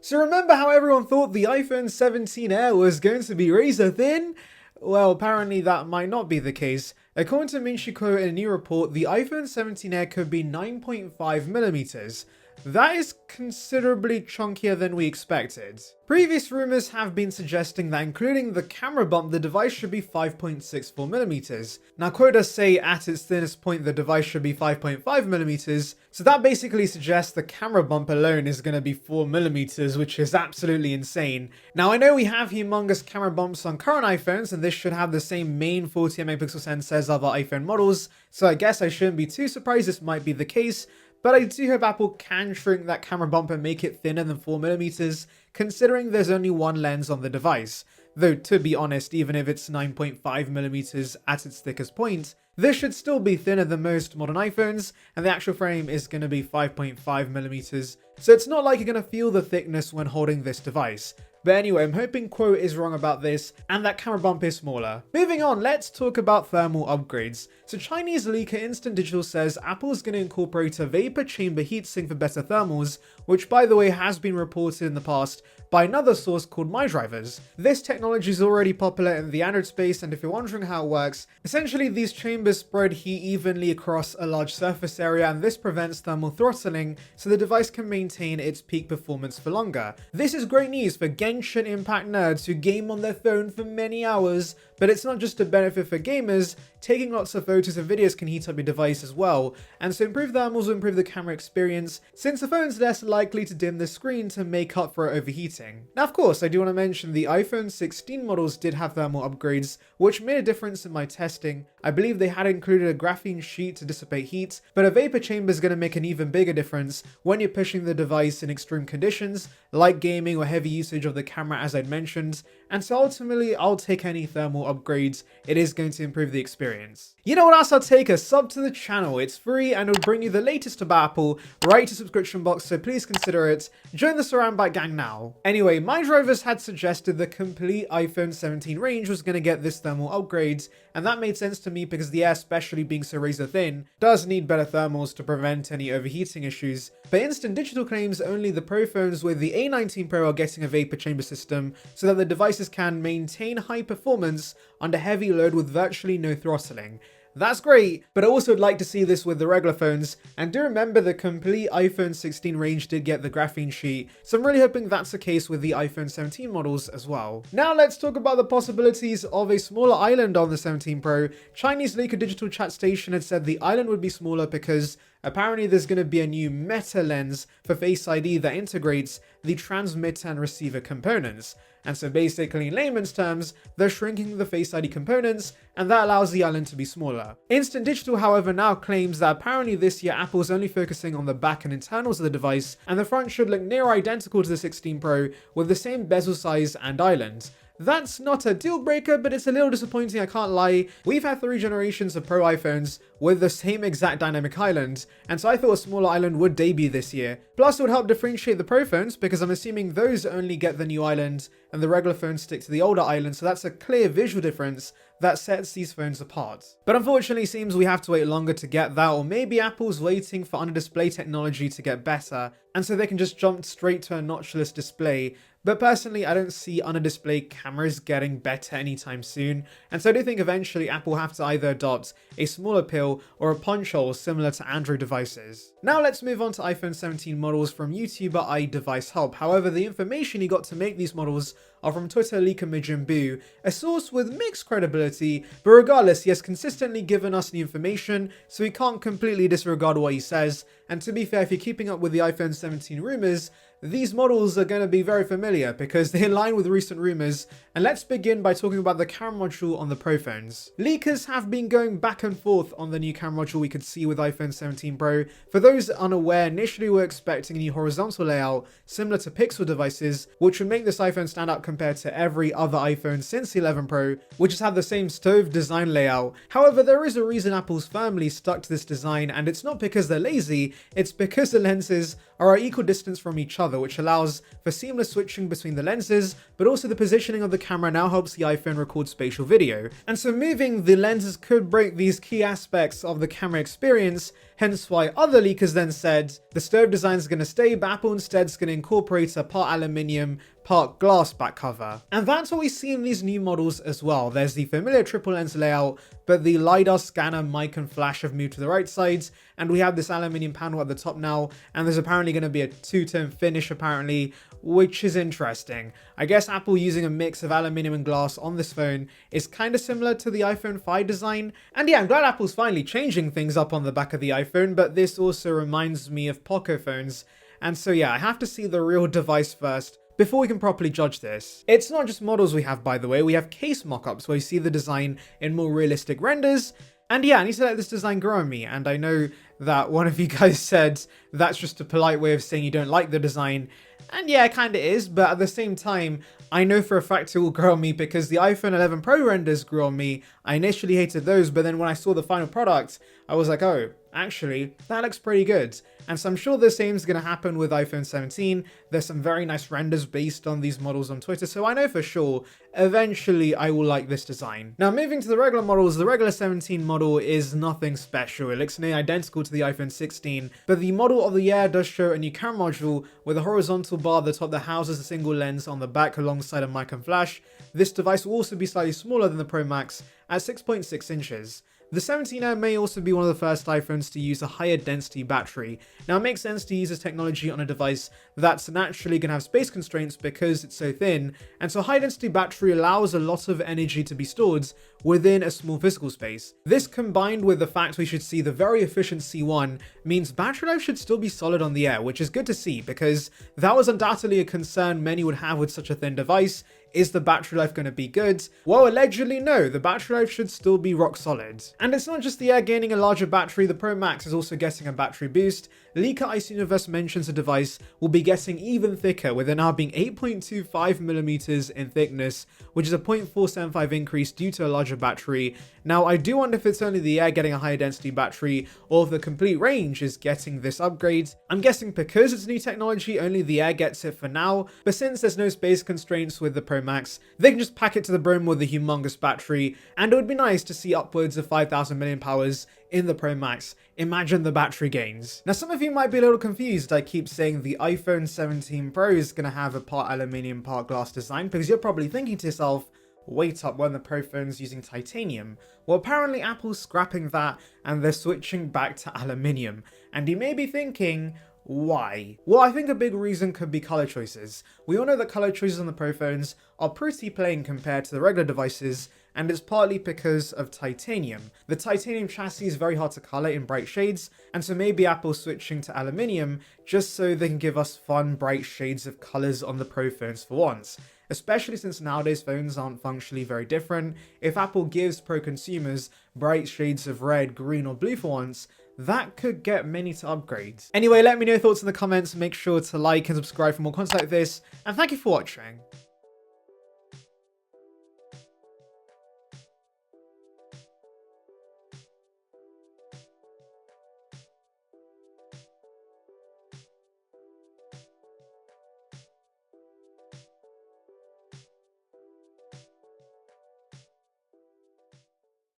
So remember how everyone thought the iPhone 17 Air was going to be razor thin? Well, apparently that might not be the case. According to Ming Chi Kuo in a new report, the iPhone 17 Air could be 9.5mm. That is considerably chunkier than we expected. Previous rumors have been suggesting that including the camera bump, the device should be 5.64mm. Now Kuo does say at its thinnest point the device should be 5.5mm, so that basically suggests the camera bump alone is going to be 4mm, which is absolutely insane. Now I know we have humongous camera bumps on current iPhones, and this should have the same main 48MP sensor as other iPhone models, so I guess I shouldn't be too surprised this might be the case. But I do hope Apple can shrink that camera bump and make it thinner than 4mm, considering there's only one lens on the device. Though to be honest, even if it's 9.5mm at its thickest point, this should still be thinner than most modern iPhones, and the actual frame is going to be 5.5mm, so it's not like you're going to feel the thickness when holding this device. But anyway, I'm hoping Kuo is wrong about this and that camera bump is smaller. Moving on, let's talk about thermal upgrades. So Chinese leaker Instant Digital says Apple is going to incorporate a vapor chamber heatsink for better thermals, which by the way has been reported in the past by another source called MyDrivers. This technology is already popular in the Android space, and if you're wondering how it works, essentially these chambers spread heat evenly across a large surface area, and this prevents thermal throttling so the device can maintain its peak performance for longer. This is great news for Genshin Impact nerds who game on their phone for many hours, but it's not just a benefit for gamers. Taking lots of photos and videos can heat up your device as well, and so improved thermals will improve the camera experience, since the phone's less likely to dim the screen to make up for overheating. Now of course, I do want to mention the iPhone 16 models did have thermal upgrades, which made a difference in my testing. I believe they had included a graphene sheet to dissipate heat, but a vapor chamber is going to make an even bigger difference when you're pushing the device in extreme conditions, like gaming or heavy usage of the camera as I'd mentioned, and so ultimately I'll take any thermal upgrades. It is going to improve the experience. You know what else I'll take? A sub to the channel. It's free and it'll bring you the latest about Apple right to subscription box, so please consider it. Join the saranbyte gang now. Anyway, MyDrivers had suggested the complete iPhone 17 range was going to get this thermal upgrades, and that made sense to me because the Air, especially being so razor thin, does need better thermals to prevent any overheating issues. But Instant Digital claims only the Pro phones with the A19 Pro are getting a vapor chamber system so that the devices can maintain high performance under heavy load with virtually no throttling. That's great, but I also would like to see this with the regular phones, and do remember the complete iPhone 16 range did get the graphene sheet, so I'm really hoping that's the case with the iPhone 17 models as well. Now let's talk about the possibilities of a smaller island on the 17 Pro. Chinese leaker Digital Chat Station had said the island would be smaller because apparently there's going to be a new meta lens for Face ID that integrates the transmitter and receiver components. And so basically in layman's terms, they're shrinking the Face ID components, and that allows the island to be smaller. Instant Digital, however, now claims that apparently this year Apple's only focusing on the back and internals of the device, and the front should look near identical to the 16 Pro with the same bezel size and island. That's not a deal breaker, but it's a little disappointing, I can't lie. We've had 3 generations of Pro iPhones with the same exact dynamic island, and so I thought a smaller island would debut this year. Plus it would help differentiate the Pro phones, because I'm assuming those only get the new island and the regular phones stick to the older island, so that's a clear visual difference that sets these phones apart. But unfortunately it seems we have to wait longer to get that, or maybe Apple's waiting for under-display technology to get better, and so they can just jump straight to a notchless display. But personally, I don't see under-display cameras getting better anytime soon, and so I do think eventually Apple will have to either adopt a smaller pill or a punch hole similar to Android devices. Now let's move on to iPhone 17 models from YouTuber iDeviceHelp. However, the information he got to make these models are from Twitter leaker Mijin Bu, a source with mixed credibility, but regardless, he has consistently given us the information, so we can't completely disregard what he says. And to be fair, if you're keeping up with the iPhone 17 rumors, these models are going to be very familiar because they align with recent rumors. And let's begin by talking about the camera module on the Pro phones. Leakers have been going back and forth on the new camera module we could see with iPhone 17 Pro. For those unaware, initially we're expecting a new horizontal layout similar to Pixel devices, which would make this iPhone stand out compared to every other iPhone since the 11 Pro, which has had the same stove design layout. However, there is a reason Apple's firmly stuck to this design, and it's not because they're lazy, it's because the lenses are at equal distance from each other, which allows for seamless switching between the lenses, but also the positioning of the camera now helps the iPhone record spatial video. And so moving the lenses could break these key aspects of the camera experience. Hence why other leakers then said the stove design is going to stay, but Apple instead is going to incorporate a part aluminium, part glass back cover. And that's what we see in these new models as well. There's the familiar triple lens layout, but the LiDAR scanner, mic and flash have moved to the right sides, and we have this aluminium panel at the top now, and there's apparently going to be a two-tone finish apparently, which is interesting. I guess Apple using a mix of aluminium and glass on this phone is kind of similar to the iPhone 5 design. And yeah, I'm glad Apple's finally changing things up on the back of the iPhone, but this also reminds me of Poco phones. And so yeah, I have to see the real device first before we can properly judge this. It's not just models we have, by the way. We have case mockups where you see the design in more realistic renders. And yeah, I need to let this design grow on me. And I know that one of you guys said that's just a polite way of saying you don't like the design. And yeah, it kind of is, but at the same time, I know for a fact it will grow on me because the iPhone 11 Pro renders grew on me. I initially hated those, but then when I saw the final product, I was like, oh, actually, that looks pretty good. And so I'm sure the same is going to happen with iPhone 17. There's some very nice renders based on these models on Twitter, so I know for sure eventually I will like this design. Now moving to the regular models, the regular 17 model is nothing special. It looks nearly identical to the iPhone 16, but the model of the year does show a new camera module with a horizontal bar at the top that houses a single lens on the back alongside a mic and flash. This device will also be slightly smaller than the Pro Max at 6.6 inches. The 17R may also be one of the first iPhones to use a higher density battery. Now it makes sense to use this technology on a device that's naturally going to have space constraints because it's so thin, and so high density battery allows a lot of energy to be stored within a small physical space. This combined with the fact we should see the very efficient C1 means battery life should still be solid on the Air, which is good to see because that was undoubtedly a concern many would have with such a thin device. Is the battery life going to be good? Well, allegedly no, the battery life should still be rock solid. And it's not just the Air gaining a larger battery, the Pro Max is also getting a battery boost. Leaker Ice Universe mentions the device will be getting even thicker, with it now being 8.25mm in thickness, which is a 0.475 increase due to a larger battery. Now, I do wonder if it's only the Air getting a higher density battery, or if the complete range is getting this upgrade. I'm guessing because it's new technology, only the Air gets it for now, but since there's no space constraints with the Pro Max, they can just pack it to the brim with a humongous battery, and it would be nice to see upwards of 5,000 mAh in the Pro Max. Imagine the battery gains. Now some of you might be a little confused. I keep saying the iPhone 17 Pro is going to have a part aluminium, part glass design, because you're probably thinking to yourself, wait up, when the Pro phone's using titanium? Well, apparently Apple's scrapping that and they're switching back to aluminium. And you may be thinking, why? Well, I think a big reason could be color choices. We all know that color choices on the Pro phones are pretty plain compared to the regular devices, and it's partly because of titanium. The titanium chassis is very hard to color in bright shades, and so maybe Apple's switching to aluminium just so they can give us fun, bright shades of colors on the Pro phones for once. Especially since nowadays phones aren't functionally very different. If Apple gives Pro consumers bright shades of red, green, or blue for once, that could get many to upgrade. Anyway, let me know your thoughts in the comments, make sure to like and subscribe for more content like this, and thank you for watching.